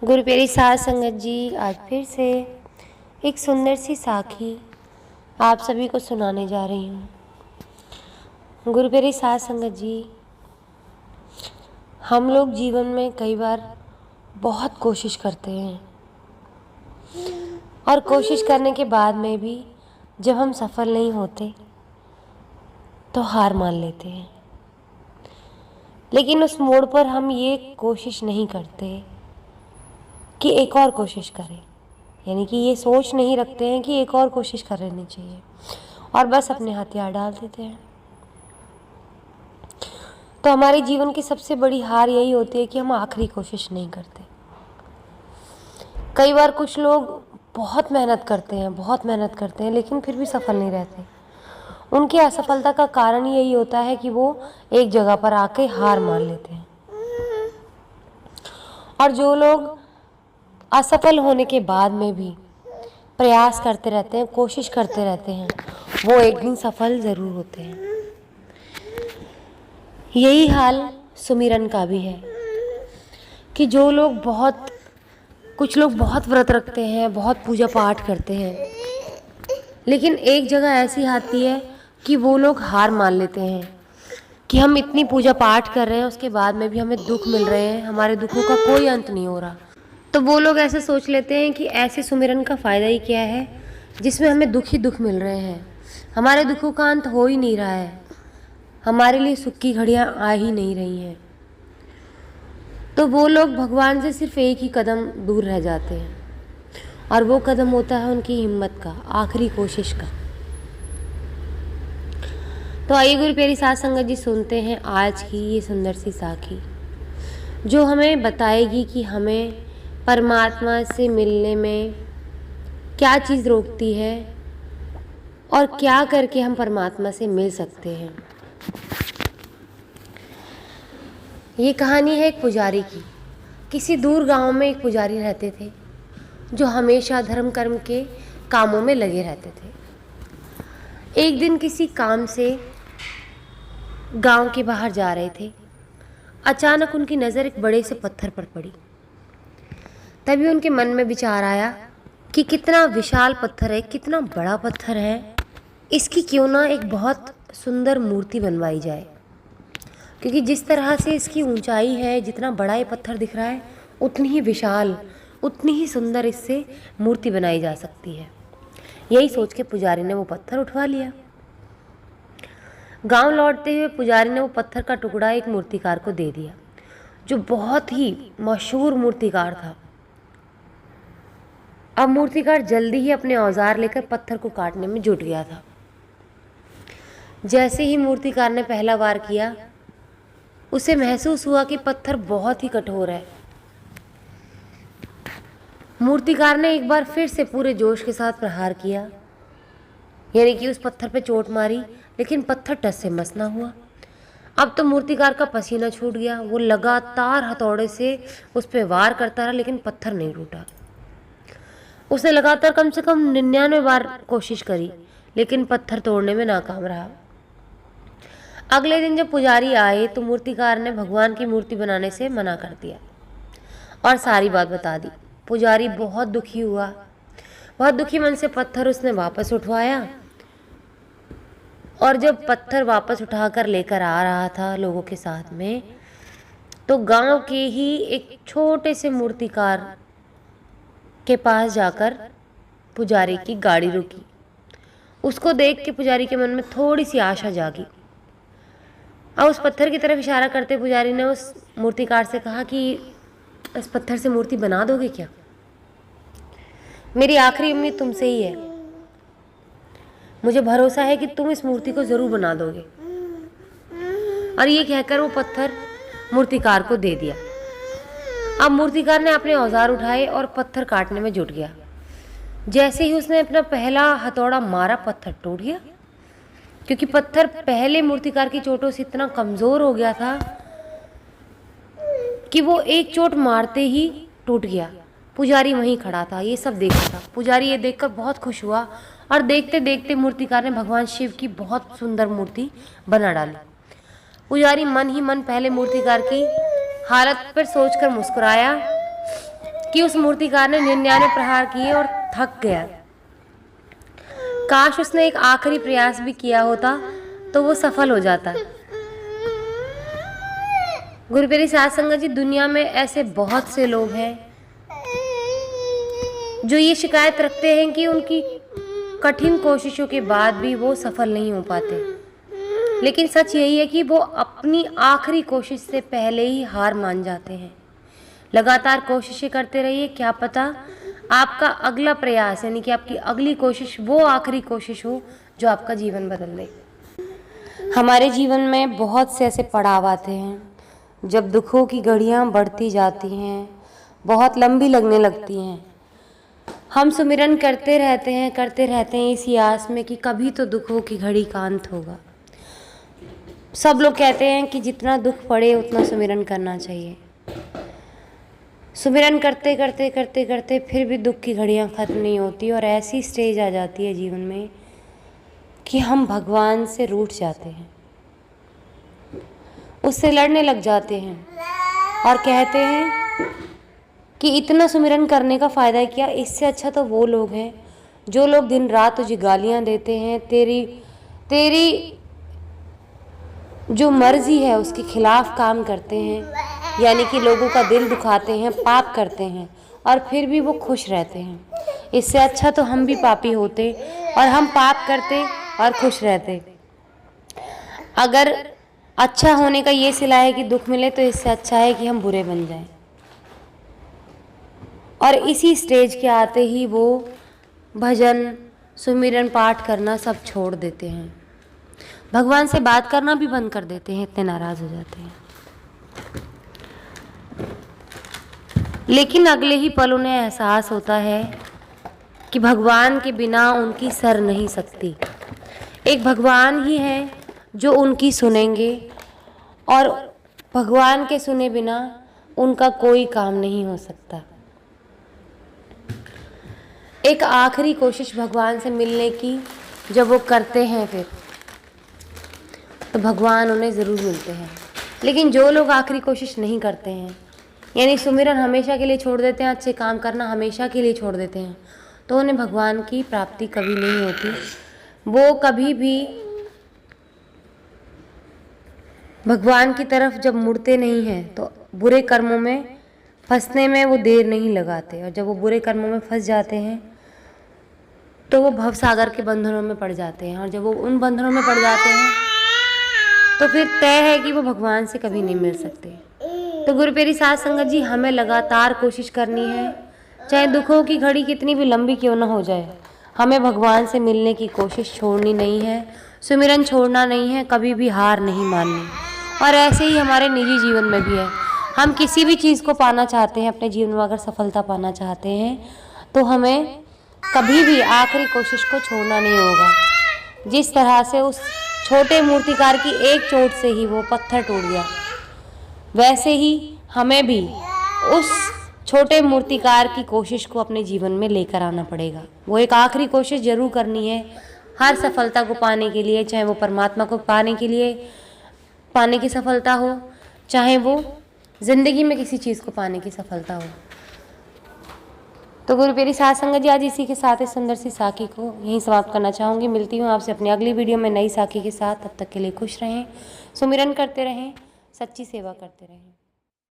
गुरु प्यारी साध संगत जी, आज फिर से एक सुंदर सी साखी आप सभी को सुनाने जा रही हूँ। गुरु प्यारी साध संगत जी, हम लोग जीवन में कई बार बहुत कोशिश करते हैं और कोशिश करने के बाद में भी जब हम सफल नहीं होते तो हार मान लेते हैं। लेकिन उस मोड़ पर हम ये कोशिश नहीं करते कि एक और कोशिश करें, यानी कि ये सोच नहीं रखते हैं कि एक और कोशिश कर लेनी चाहिए और बस अपने हथियार डाल देते हैं। तो हमारे जीवन की सबसे बड़ी हार यही होती है कि हम आखिरी कोशिश नहीं करते। कई बार कुछ लोग बहुत मेहनत करते हैं लेकिन फिर भी सफल नहीं रहते। उनकी असफलता का कारण यही होता है कि वो एक जगह पर आके हार मान लेते हैं। और जो लोग असफल होने के बाद में भी प्रयास करते रहते हैं, कोशिश करते रहते हैं, वो एक दिन सफल ज़रूर होते हैं। यही हाल सुमिरन का भी है कि कुछ लोग बहुत व्रत रखते हैं, बहुत पूजा पाठ करते हैं, लेकिन एक जगह ऐसी आती है कि वो लोग हार मान लेते हैं कि हम इतनी पूजा पाठ कर रहे हैं, उसके बाद में भी हमें दुख मिल रहे हैं, हमारे दुखों का कोई अंत नहीं हो रहा। तो वो लोग ऐसे सोच लेते हैं कि ऐसे सुमिरन का फ़ायदा ही क्या है जिसमें हमें दुख ही दुख मिल रहे हैं, हमारे दुखों का अंत हो ही नहीं रहा है, हमारे लिए सुख की घड़ियाँ आ ही नहीं रही हैं। तो वो लोग भगवान से सिर्फ एक ही कदम दूर रह जाते हैं और वो कदम होता है उनकी हिम्मत का, आखिरी कोशिश का। तो आइए गुरु प्यारी साध संगत जी, सुनते हैं आज की ये सुंदर सी साखी जो हमें बताएगी कि हमें परमात्मा से मिलने में क्या चीज़ रोकती है और क्या करके हम परमात्मा से मिल सकते हैं। ये कहानी है एक पुजारी की। किसी दूर गांव में एक पुजारी रहते थे जो हमेशा धर्म कर्म के कामों में लगे रहते थे। एक दिन किसी काम से गांव के बाहर जा रहे थे। अचानक उनकी नज़र एक बड़े से पत्थर पर पड़ी। तभी उनके मन में विचार आया कि कितना विशाल पत्थर है, कितना बड़ा पत्थर है, इसकी क्यों ना एक बहुत सुंदर मूर्ति बनवाई जाए। क्योंकि जिस तरह से इसकी ऊंचाई है, जितना बड़ा ये पत्थर दिख रहा है, उतनी ही विशाल, उतनी ही सुंदर इससे मूर्ति बनाई जा सकती है। यही सोच के पुजारी ने वो पत्थर उठवा लिया। गांव लौटते हुए पुजारी ने वो पत्थर का टुकड़ा एक मूर्तिकार को दे दिया जो बहुत ही मशहूर मूर्तिकार था। अब मूर्तिकार जल्दी ही अपने औजार लेकर पत्थर को काटने में जुट गया था। जैसे ही मूर्तिकार ने पहला वार किया, उसे महसूस हुआ कि पत्थर बहुत ही कठोर है। मूर्तिकार ने एक बार फिर से पूरे जोश के साथ प्रहार किया, यानी कि उस पत्थर पे चोट मारी, लेकिन पत्थर टस से मस ना हुआ। अब तो मूर्तिकार का पसीना छूट गया। वो लगातार हथौड़े से उस पर वार करता रहा, लेकिन पत्थर नहीं टूटा। उसने लगातार कम से कम 99 बार कोशिश करी, लेकिन पत्थर तोड़ने में नाकाम रहा। अगले दिन जब पुजारी आए तो मूर्तिकार ने भगवान की मूर्ति बनाने से मना कर दिया और सारी बात बता दी। पुजारी बहुत दुखी हुआ। बहुत दुखी मन से पत्थर उसने वापस उठवाया और जब पत्थर वापस उठाकर लेकर आ रहा था लोगों के साथ में, तो गांव के ही एक छोटे से मूर्तिकार के पास जाकर पुजारी की गाड़ी रुकी। उसको देख के पुजारी के मन में थोड़ी सी आशा जागी। अब उस पत्थर की तरफ इशारा करते पुजारी ने उस मूर्तिकार से कहा कि इस पत्थर से मूर्ति बना दोगे क्या? मेरी आखिरी उम्मीद तुमसे ही है। मुझे भरोसा है कि तुम इस मूर्ति को ज़रूर बना दोगे। और ये कहकर वो पत्थर मूर्तिकार को दे दिया। अब मूर्तिकार ने अपने औजार उठाए और पत्थर काटने में जुट गया। जैसे ही उसने अपना पहला हथौड़ा मारा, पत्थर टूट गया, क्योंकि पत्थर पहले मूर्तिकार की चोटों से इतना कमज़ोर हो गया था कि वो एक चोट मारते ही टूट गया। पुजारी वहीं खड़ा था, ये सब देख रहा था। पुजारी ये देखकर बहुत खुश हुआ और देखते देखते मूर्तिकार ने भगवान शिव की बहुत सुंदर मूर्ति बना डाली। पुजारी मन ही मन पहले मूर्तिकार की हालत पर सोचकर मुस्कुराया कि उस मूर्तिकार ने 99 प्रहार किए और थक गया। काश उसने एक आखिरी प्रयास भी किया होता तो वो सफल हो जाता। गुरु प्यारी साध संगत जी, दुनिया में ऐसे बहुत से लोग हैं जो ये शिकायत रखते हैं कि उनकी कठिन कोशिशों के बाद भी वो सफल नहीं हो पाते। लेकिन सच यही है कि वो अपनी आखिरी कोशिश से पहले ही हार मान जाते हैं। लगातार कोशिशें करते रहिए, क्या पता आपका अगला प्रयास यानी कि आपकी अगली कोशिश वो आखिरी कोशिश हो जो आपका जीवन बदल दे। हमारे जीवन में बहुत से ऐसे पड़ाव आते हैं जब दुखों की घड़ियां बढ़ती जाती हैं, बहुत लंबी लगने लगती हैं। हम सुमिरन करते रहते हैं इसी आस में कि कभी तो दुखों की घड़ी का अंत होगा। सब लोग कहते हैं कि जितना दुख पड़े उतना सुमिरन करना चाहिए। सुमिरन करते फिर भी दुख की घड़ियां ख़त्म नहीं होती और ऐसी स्टेज आ जाती है जीवन में कि हम भगवान से रूठ जाते हैं, उससे लड़ने लग जाते हैं और कहते हैं कि इतना सुमिरन करने का फ़ायदा क्या। इससे अच्छा तो वो लोग हैं जो लोग दिन रात तुझे गालियाँ देते हैं, तेरी जो मर्जी है उसके खिलाफ काम करते हैं, यानी कि लोगों का दिल दुखाते हैं, पाप करते हैं और फिर भी वो खुश रहते हैं। इससे अच्छा तो हम भी पापी होते और हम पाप करते और खुश रहते। अगर अच्छा होने का ये सिला है कि दुख मिले तो इससे अच्छा है कि हम बुरे बन जाएं। और इसी स्टेज के आते ही वो भजन सुमिरन पाठ करना सब छोड़ देते हैं, भगवान से बात करना भी बंद कर देते हैं, इतने नाराज़ हो जाते हैं। लेकिन अगले ही पल उन्हें एहसास होता है कि भगवान के बिना उनकी सर नहीं सकती। एक भगवान ही है जो उनकी सुनेंगे और भगवान के सुने बिना उनका कोई काम नहीं हो सकता। एक आखिरी कोशिश भगवान से मिलने की जब वो करते हैं फिर तो भगवान उन्हें ज़रूर मिलते हैं। लेकिन जो लोग आखिरी कोशिश नहीं करते हैं, यानी सुमिरन हमेशा के लिए छोड़ देते हैं, अच्छे काम करना हमेशा के लिए छोड़ देते हैं, तो उन्हें भगवान की प्राप्ति कभी नहीं होती। वो कभी भी भगवान की तरफ जब मुड़ते नहीं हैं तो बुरे कर्मों में फंसने में वो देर नहीं लगाते, और जब वो बुरे कर्मों में फंस जाते हैं तो वो भवसागर के बंधनों में पड़ जाते हैं। और जब वो उन बंधनों में पड़ जाते हैं तो फिर तय है कि वो भगवान से कभी नहीं मिल सकते। तो गुरु प्यारी साध संगत जी, हमें लगातार कोशिश करनी है, चाहे दुखों की घड़ी कितनी भी लंबी क्यों ना हो जाए, हमें भगवान से मिलने की कोशिश छोड़नी नहीं है, सुमिरन छोड़ना नहीं है, कभी भी हार नहीं माननी। और ऐसे ही हमारे निजी जीवन में भी है। हम किसी भी चीज़ को पाना चाहते हैं, अपने जीवन में अगर सफलता पाना चाहते हैं तो हमें कभी भी आखिरी कोशिश को छोड़ना नहीं होगा। जिस तरह से उस छोटे मूर्तिकार की एक चोट से ही वो पत्थर टूट गया, वैसे ही हमें भी उस छोटे मूर्तिकार की कोशिश को अपने जीवन में लेकर आना पड़ेगा। वो एक आखिरी कोशिश जरूर करनी है हर सफलता को पाने के लिए, चाहे वो परमात्मा को पाने की सफलता हो, चाहे वो ज़िंदगी में किसी चीज़ को पाने की सफलता हो। तो गुरु प्यारी साध संगत जी, आज इसी के साथ इस सुंदर सी साखी को यहीं समाप्त करना चाहूँगी। मिलती हूँ आपसे अपनी अगली वीडियो में नई साखी के साथ। तब तक के लिए खुश रहें, सुमिरन करते रहें, सच्ची सेवा करते रहें।